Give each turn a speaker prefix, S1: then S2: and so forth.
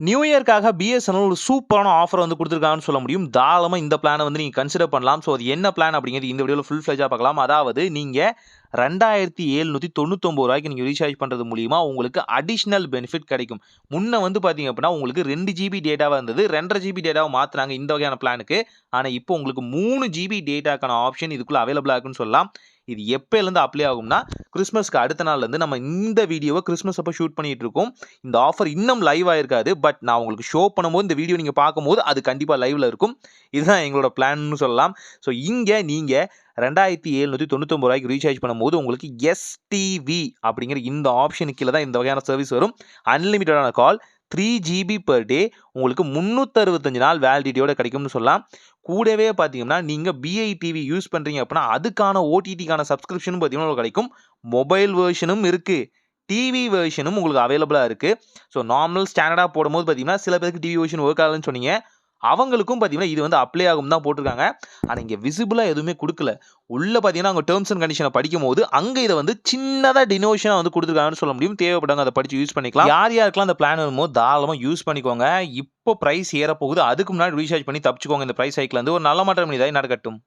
S1: New இயர்க்காக BSNL ஒரு சூப்பரான offer வந்து குடுத்துருக்காங்கன்னு சொல்ல முடியும். தாராளமா இந்த பிளான வந்து நீங்க கன்சிடர் பண்ணலாம். ஸோ அது என்ன பிளான் அப்படிங்கிறது இந்த வீடியோல ஃபுல் ஃப்ளெட்ஜா பார்க்கலாம். அதாவது நீங்க ரூ. 2799 நீங்க ரீசார்ஜ் பண்றது மூலியமா உங்களுக்கு அடிஷனல் பெனிஃபிட் கிடைக்கும். முன்ன வந்து பார்த்தீங்க அப்படின்னா, உங்களுக்கு 2 ஜிபி டேட்டாவா இருந்தது. 2 1/2 ஜிபி டேட்டாவா மாத்துனாங்க இந்த வகையான பிளானுக்கு. ஆனா இப்போ உங்களுக்கு 3 ஜிபி டேட்டாக்கான ஆப்ஷன் இதுக்குள்ள அவைலபிளா இருக்குன்னு சொல்லலாம். இது எப்பயிலேருந்து அப்ளை ஆகும்னா, கிறிஸ்மஸ்க்கு அடுத்த நாள்லேருந்து நம்ம இந்த வீடியோவ கிறிஸ்மஸ் அப்ப ஷூட் பண்ணிட்டு இருக்கோம். இந்த ஆஃபர் இன்னும் லைவ் ஆயிருக்காது. பட் நான் உங்களுக்கு ஷோ பண்ணும்போது இந்த வீடியோ நீங்க பார்க்கும்போது அது கண்டிப்பா லைவ்ல இருக்கும். இதுதான் எங்களோட பிளான்னு சொல்லலாம். ஸோ இங்க நீங்க ரூ. 2799 ரீசார்ஜ் பண்ணும்போது உங்களுக்கு எஸ்டிவி அப்படிங்கிற இந்த ஆப்ஷனுக்கு கீழ தான் இந்த வகையான சர்வீஸ் வரும். அன்லிமிட்டடான கால் 3 ஜிபி பெர் டே உங்களுக்கு 365 நாள் வேலிடிட்டியோட கிடைக்கும்னு சொல்லலாம். கூடவே பார்த்தீங்கன்னா, நீங்க பிஐ டிவி யூஸ் பண்றீங்க அப்படின்னா, அதுக்கான ஓடிடிக்கான சப்ஸ்கிரிப்ஷனும் பார்த்தீங்கன்னா உங்களுக்கு கிடைக்கும். மொபைல் வெர்ஷனும் இருக்கு. டிவி வெர்ஷனும் உங்களுக்கு அவைலபிளா இருக்கு. ஸோ நார்மல் ஸ்டாண்டர்டா போடும்போது பார்த்தீங்கன்னா, சில பேருக்கு டிவி வெர்ஷன் ஒர்க் ஆகலன்னு சொன்னீங்க. அவங்களுக்கும் பார்த்தீங்கன்னா, இது வந்து அப்ளை ஆகும் தான் போட்டிருக்காங்க. ஆனா இங்க விசிபிளா எதுவுமே குடுக்கல. உள்ள பார்த்தீங்கன்னா, அங்க டெர்ம்ஸ் அண்ட் கண்டிஷன படிக்கும்போது, அங்க இத வந்து சின்னதா டினோஷனா வந்து குடுத்துருக்காங்கன்னு சொல்ல முடியும். தேவைப்பட்டவங்க அத படிச்சு யூஸ் பண்ணிக்கலாம். யார் யாருக்கெல்லாம் அந்த பிளான் வருமோ தாராளமா யூஸ் பண்ணிக்கோங்க. இப்போ பிரைஸ் ஏறப்போகுது. அதுக்கு முன்னாடி ரீசார்ஜ் பண்ணி தப்பிச்சுக்கோங்க இந்த பிரைஸ் ஹைக்ல இருந்து. ஒரு நல்ல மாற்றம் இதாய் நடக்கட்டும்.